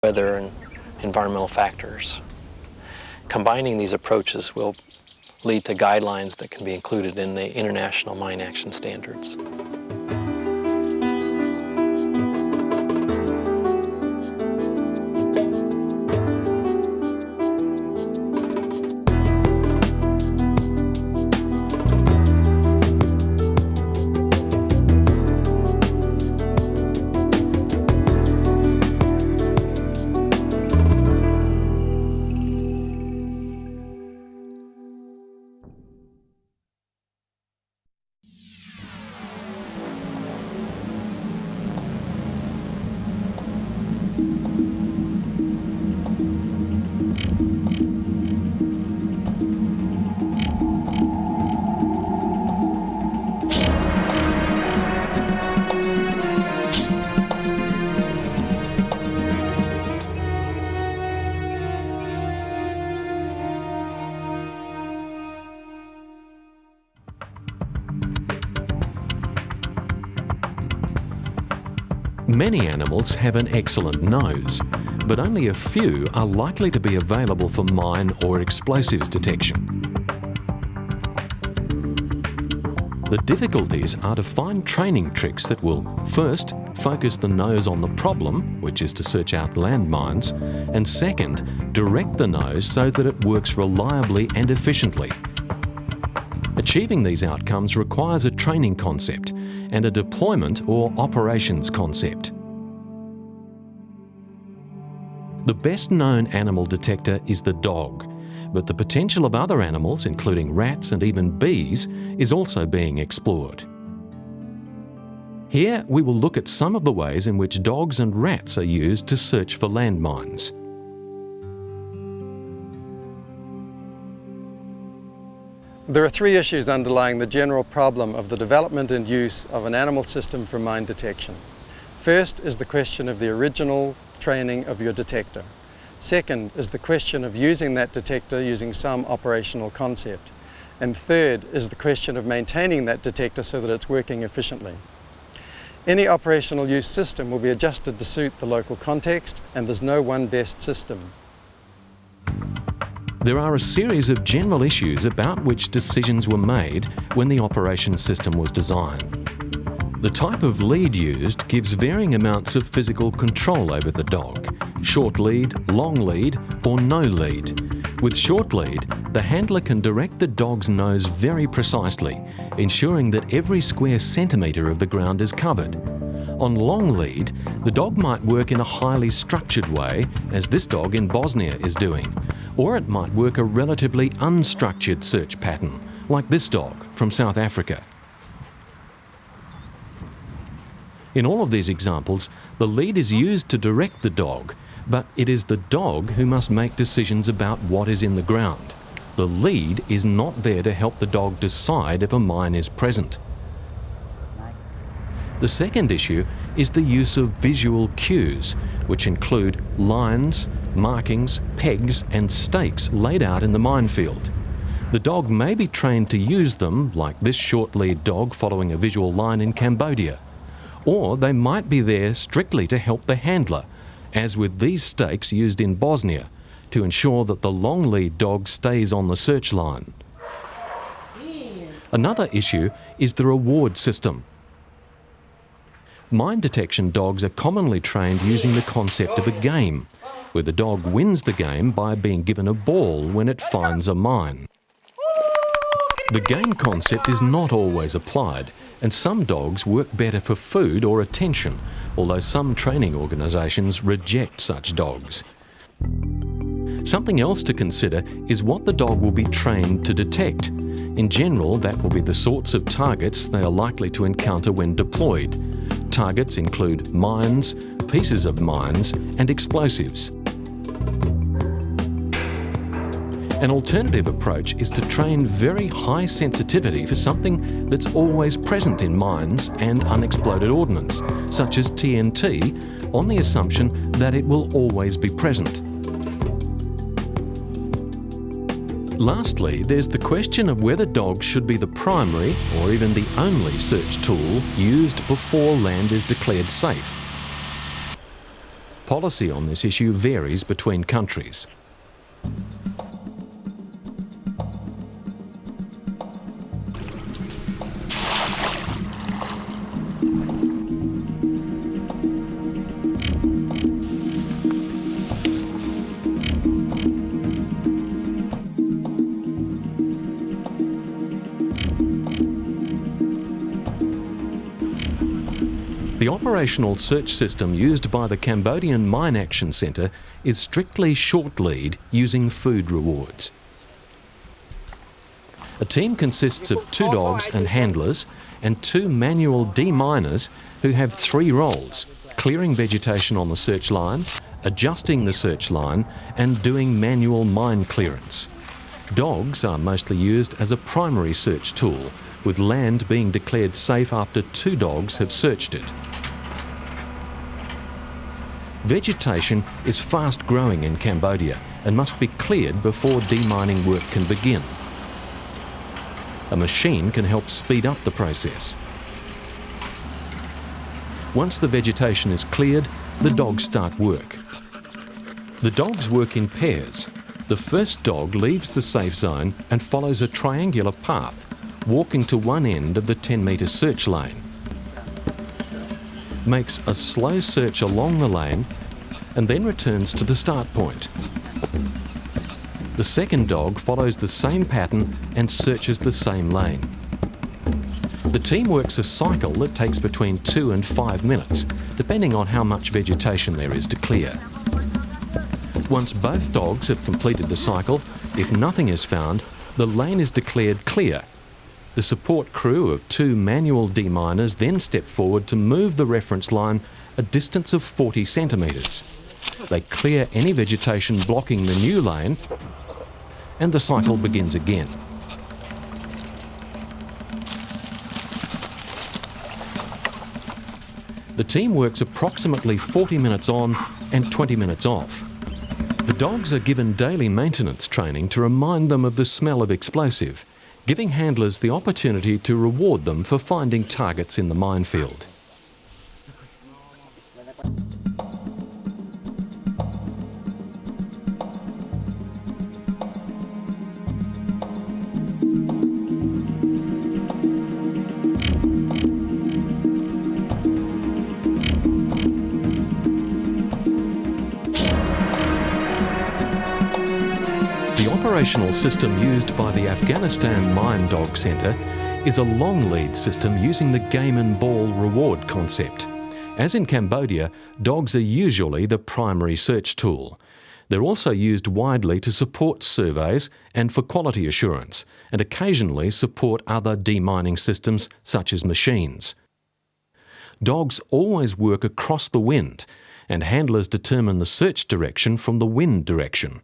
weather and environmental factors. Combining these approaches will lead to guidelines that can be included in the International Mine Action Standards. Many animals have an excellent nose, but only a few are likely to be available for mine or explosives detection. The difficulties are to find training tricks that will first focus the nose on the problem, which is to search out landmines, and second, direct the nose so that it works reliably and efficiently. Achieving these outcomes requires a training concept and a deployment or operations concept. The best known animal detector is the dog, but the potential of other animals, including rats and even bees, is also being explored. Here we will look at some of the ways in which dogs and rats are used to search for landmines. There are three issues underlying the general problem of the development and use of an animal system for mine detection. First is the question of the original training of your detector. Second is the question of using that detector using some operational concept. And third is the question of maintaining that detector so that it's working efficiently. Any operational use system will be adjusted to suit the local context, and there's no one best system. There are a series of general issues about which decisions were made when the operations system was designed. The type of lead used gives varying amounts of physical control over the dog: short lead, long lead, or no lead. With short lead, the handler can direct the dog's nose very precisely, ensuring that every square centimetre of the ground is covered. On long lead, the dog might work in a highly structured way, as this dog in Bosnia is doing, or it might work a relatively unstructured search pattern, like this dog from South Africa. In all of these examples, the lead is used to direct the dog, but it is the dog who must make decisions about what is in the ground. The lead is not there to help the dog decide if a mine is present. The second issue is the use of visual cues, which include lines, markings, pegs and stakes laid out in the minefield. The dog may be trained to use them, like this short lead dog following a visual line in Cambodia. Or they might be there strictly to help the handler, as with these stakes used in Bosnia, to ensure that the long lead dog stays on the search line. Another issue is the reward system. Mine detection dogs are commonly trained using the concept of a game, where the dog wins the game by being given a ball when it finds a mine. The game concept is not always applied, and some dogs work better for food or attention, although some training organisations reject such dogs. Something else to consider is what the dog will be trained to detect. In general, that will be the sorts of targets they are likely to encounter when deployed. Targets include mines, pieces of mines, and explosives. An alternative approach is to train very high sensitivity for something that's always present in mines and unexploded ordnance, such as TNT, on the assumption that it will always be present. Lastly, there's the question of whether dogs should be the primary or even the only search tool used before land is declared safe. policy on this issue varies between countries. The operational search system used by the Cambodian Mine Action Centre is strictly short lead using food rewards. A team consists of 2 dogs and handlers and 2 manual deminers who have 3 roles: clearing vegetation on the search line, adjusting the search line and doing manual mine clearance. Dogs are mostly used as a primary search tool, with land being declared safe after 2 dogs have searched it. Vegetation is fast growing in Cambodia and must be cleared before demining work can begin. A machine can help speed up the process. Once the vegetation is cleared, the dogs start work. The dogs work in pairs. The first dog leaves the safe zone and follows a triangular path, walking to one end of the 10-metre search lane. Makes a slow search along the lane and then returns to the start point. The second dog follows the same pattern and searches the same lane. The team works a cycle that takes between 2 and 5 minutes, depending on how much vegetation there is to clear. Once both dogs have completed the cycle, if nothing is found, the lane is declared clear. The support crew of 2 manual deminers then step forward to move the reference line a distance of 40 centimetres. They clear any vegetation blocking the new lane and the cycle begins again. The team works approximately 40 minutes on and 20 minutes off. The dogs are given daily maintenance training to remind them of the smell of explosive, giving handlers the opportunity to reward them for finding targets in the minefield. The operational system used by the Afghanistan Mine Dog Centre is a long lead system using the game and ball reward concept. As in Cambodia, dogs are usually the primary search tool. They're also used widely to support surveys and for quality assurance, and occasionally support other demining systems such as machines. Dogs always work across the wind, and handlers determine the search direction from the wind direction.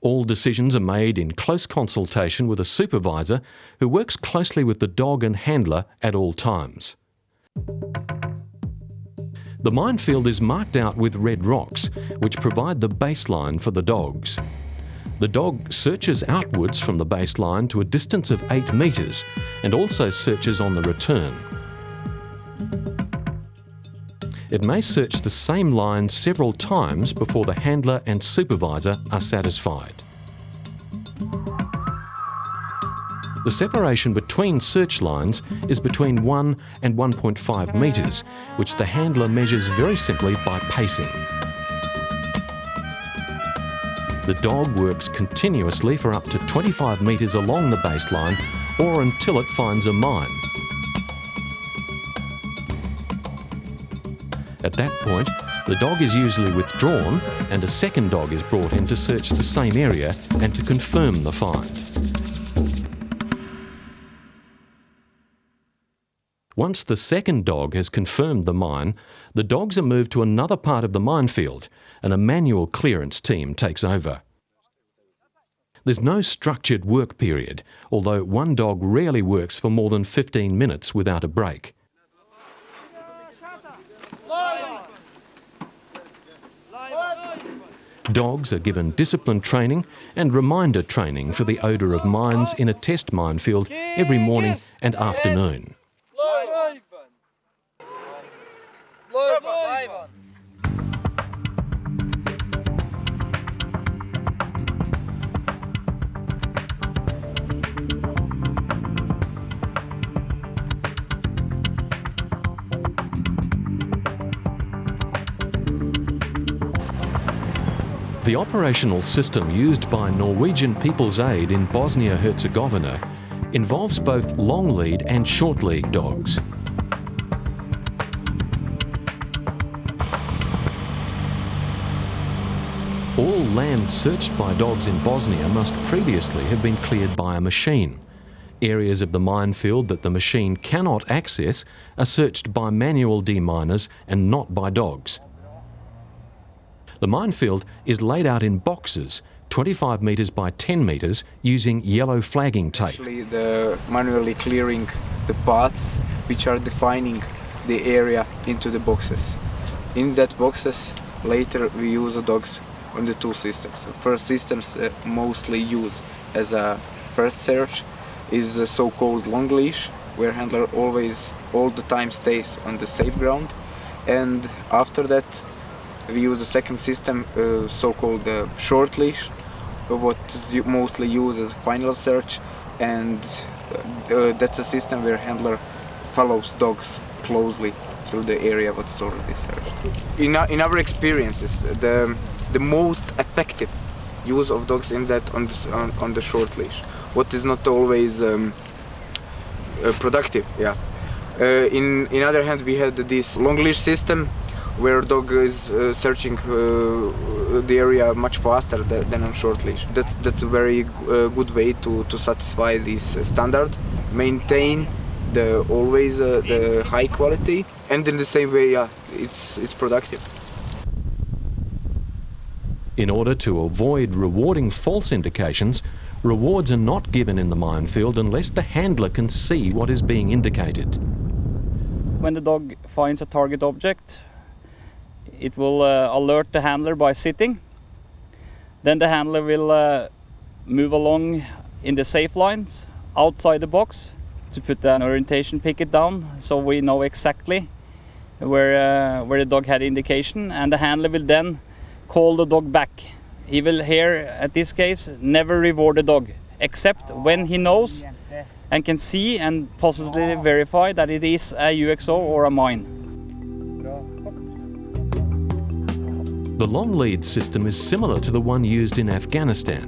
All decisions are made in close consultation with a supervisor who works closely with the dog and handler at all times. The minefield is marked out with red rocks, which provide the baseline for the dogs. The dog searches outwards from the baseline to a distance of 8 metres and also searches on the return. It may search the same line several times before the handler and supervisor are satisfied. The separation between search lines is between 1 and 1.5 metres, which the handler measures very simply by pacing. The dog works continuously for up to 25 metres along the baseline or until it finds a mine. At that point, the dog is usually withdrawn and a second dog is brought in to search the same area and to confirm the find. Once the second dog has confirmed the mine, the dogs are moved to another part of the minefield and a manual clearance team takes over. There's no structured work period, although one dog rarely works for more than 15 minutes without a break. Dogs are given discipline training and reminder training for the odour of mines in a test minefield every morning and afternoon. The operational system used by Norwegian People's Aid in Bosnia-Herzegovina involves both long-lead and short-lead dogs. All land searched by dogs in Bosnia must previously have been cleared by a machine. Areas of the minefield that the machine cannot access are searched by manual deminers and not by dogs. The minefield is laid out in boxes, 25 metres by 10 metres, using yellow flagging tape. Actually, the manually clearing the paths which are defining the area into the boxes. In that boxes, later we use the dogs on the two systems. The first systems mostly used as a first search is the so-called long leash, where handler always all the time stays on the safe ground, and after that we use the second system, so-called short leash, what is mostly used as a final search, and that's a system where handler follows dogs closely through the area what is already searched. In our experiences, the most effective use of dogs in that on the short leash, what is not always productive. Yeah. In other hand, we had this long leash system where dog is searching the area much faster than on short leash. That's a very good way to satisfy this standard, maintain always the high quality, and in the same way, yeah, it's productive. In order to avoid rewarding false indications, rewards are not given in the minefield unless the handler can see what is being indicated. When the dog finds a target object, it will alert the handler by sitting. Then the handler will move along in the safe lines outside the box to put an orientation picket down, so we know exactly where the dog had indication, and the handler will then call the dog back. He will here, at this case, never reward the dog, except when he knows and can see and positively verify that it is a UXO or a mine. The long lead system is similar to the one used in Afghanistan,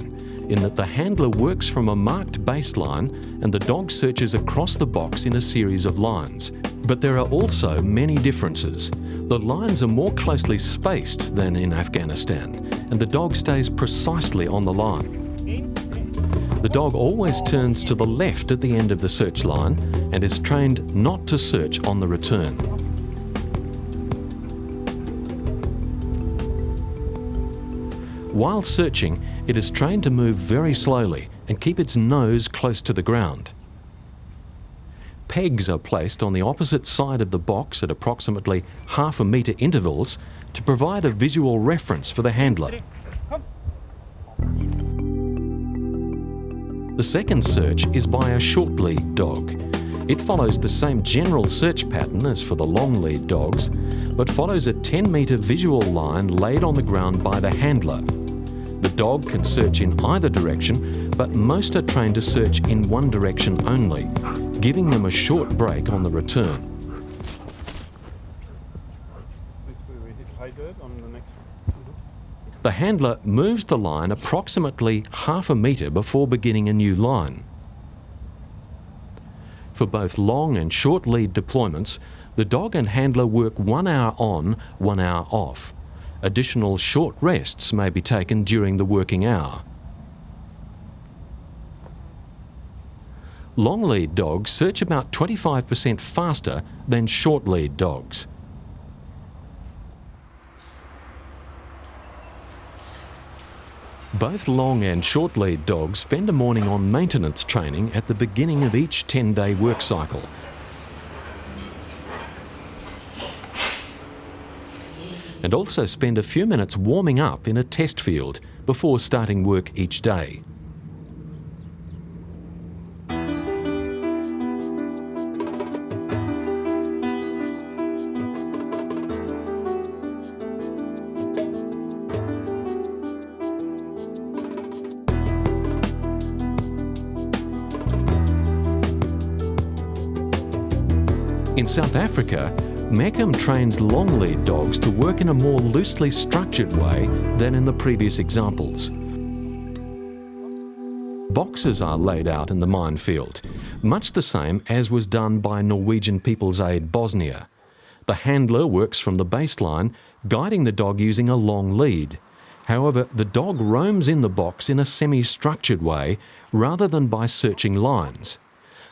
in that the handler works from a marked baseline and the dog searches across the box in a series of lines. But there are also many differences. The lines are more closely spaced than in Afghanistan, and the dog stays precisely on the line. The dog always turns to the left at the end of the search line and is trained not to search on the return. While searching, it is trained to move very slowly and keep its nose close to the ground. Pegs are placed on the opposite side of the box at approximately half a metre intervals to provide a visual reference for the handler. The second search is by a short lead dog. It follows the same general search pattern as for the long lead dogs, but follows a 10-metre visual line laid on the ground by the handler. The dog can search in either direction, but most are trained to search in one direction only, giving them a short break on the return. The handler moves the line approximately half a metre before beginning a new line. For both long and short lead deployments, the dog and handler work 1 hour on, 1 hour off. Additional short rests may be taken during the working hour. Long lead dogs search about 25% faster than short lead dogs. Both long and short lead dogs spend a morning on maintenance training at the beginning of each 10-day work cycle. And also spend a few minutes warming up in a test field before starting work each day. In South Africa, Meckham trains long lead dogs to work in a more loosely structured way than in the previous examples. Boxes are laid out in the minefield, much the same as was done by Norwegian People's Aid Bosnia. The handler works from the baseline, guiding the dog using a long lead. However, the dog roams in the box in a semi-structured way rather than by searching lines.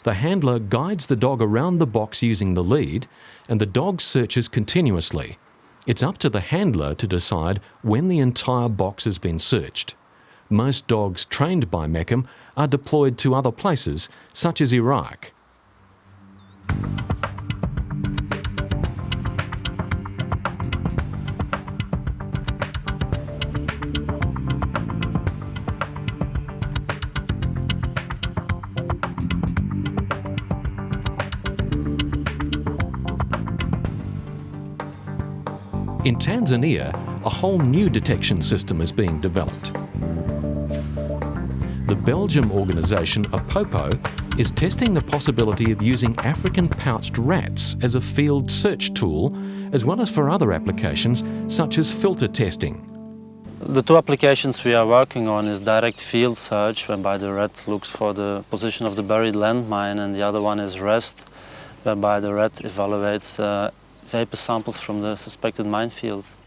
The handler guides the dog around the box using the lead, and the dog searches continuously. It's up to the handler to decide when the entire box has been searched. Most dogs trained by Meckham are deployed to other places, such as Iraq. In Tanzania, a whole new detection system is being developed. The Belgium organisation Apopo is testing the possibility of using African pouched rats as a field search tool, as well as for other applications such as filter testing. The two applications we are working on is direct field search, whereby the rat looks for the position of the buried landmine, and the other one is REST, whereby the rat evaluates vapor samples from the suspected minefields.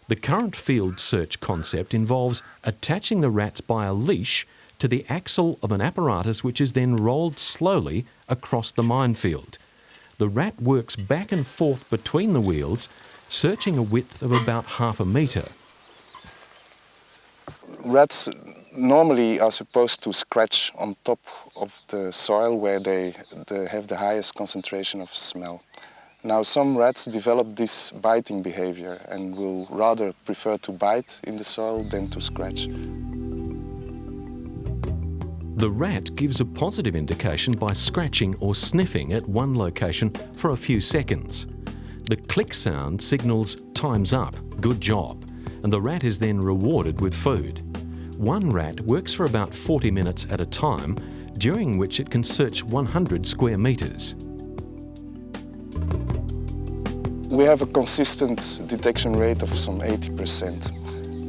The current field search concept involves attaching the rats by a leash to the axle of an apparatus which is then rolled slowly across the minefield. The rat works back and forth between the wheels, searching a width of about ½ a metre. Rats normally are supposed to scratch on top of the soil where they have the highest concentration of smell. Now, some rats develop this biting behavior and will rather prefer to bite in the soil than to scratch. The rat gives a positive indication by scratching or sniffing at one location for a few seconds. The click sound signals "time's up, good job," and the rat is then rewarded with food. One rat works for about 40 minutes at a time, during which it can search 100 square metres. We have a consistent detection rate of some 80%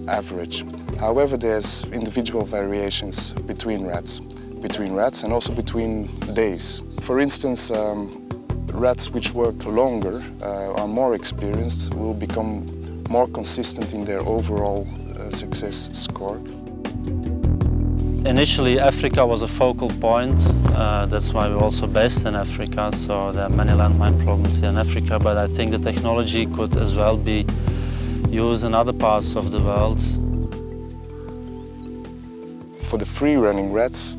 average. However, there's individual variations between rats and also between days. For instance, rats which work longer, are more experienced, will become more consistent in their overall success score. Initially, Africa was a focal point. That's why we're also based in Africa, so there are many landmine problems here in Africa, but I think the technology could as well be used in other parts of the world. For the free-running rats,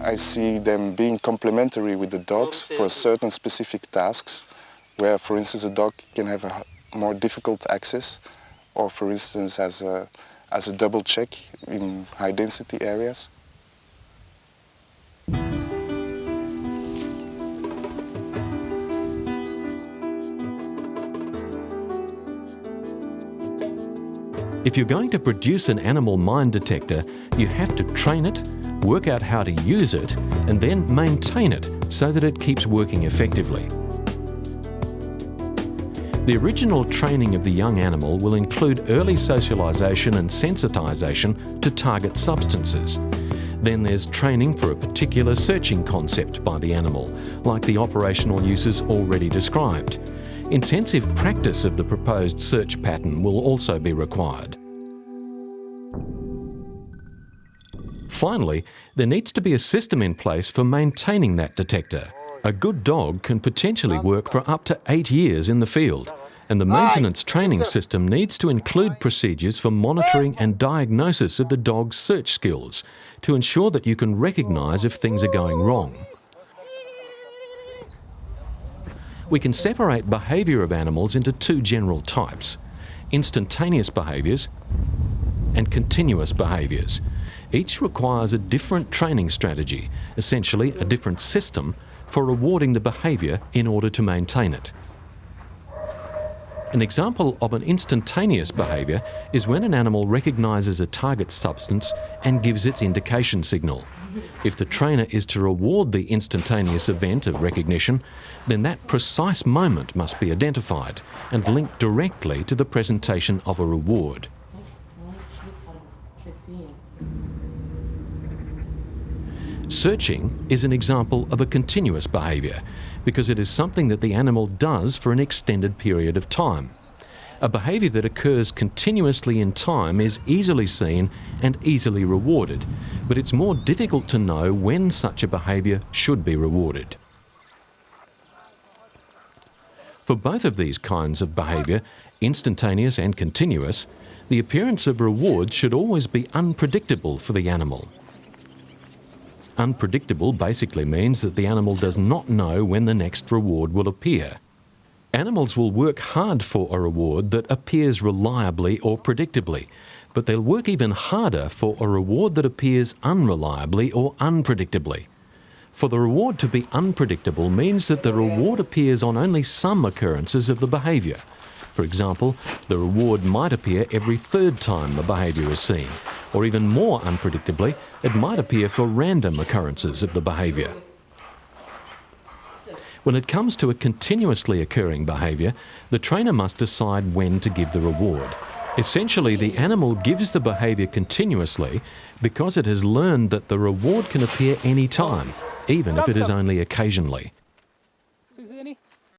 I see them being complementary with the dogs for certain specific tasks, where, for instance, a dog can have a more difficult access, or, for instance, as a double check in high-density areas. If you're going to produce an animal mine detector, you have to train it, work out how to use it, and then maintain it so that it keeps working effectively. The original training of the young animal will include early socialisation and sensitisation to target substances. Then there's training for a particular searching concept by the animal, like the operational uses already described. Intensive practice of the proposed search pattern will also be required. Finally, there needs to be a system in place for maintaining that detector. A good dog can potentially work for up to 8 years in the field, and the maintenance training system needs to include procedures for monitoring and diagnosis of the dog's search skills to ensure that you can recognise if things are going wrong. We can separate behaviour of animals into two general types: instantaneous behaviours and continuous behaviours. Each requires a different training strategy, essentially a different system for rewarding the behaviour in order to maintain it. An example of an instantaneous behaviour is when an animal recognises a target substance and gives its indication signal. If the trainer is to reward the instantaneous event of recognition, then that precise moment must be identified and linked directly to the presentation of a reward. Searching is an example of a continuous behaviour because it is something that the animal does for an extended period of time. A behaviour that occurs continuously in time is easily seen and easily rewarded, but it's more difficult to know when such a behaviour should be rewarded. For both of these kinds of behaviour, instantaneous and continuous, the appearance of rewards should always be unpredictable for the animal. Unpredictable basically means that the animal does not know when the next reward will appear. Animals will work hard for a reward that appears reliably or predictably, but they'll work even harder for a reward that appears unreliably or unpredictably. For the reward to be unpredictable means that the reward appears on only some occurrences of the behaviour. For example, the reward might appear every third time the behaviour is seen, or even more unpredictably, it might appear for random occurrences of the behaviour. When it comes to a continuously occurring behaviour, the trainer must decide when to give the reward. Essentially, the animal gives the behaviour continuously because it has learned that the reward can appear any time, even if it is only occasionally.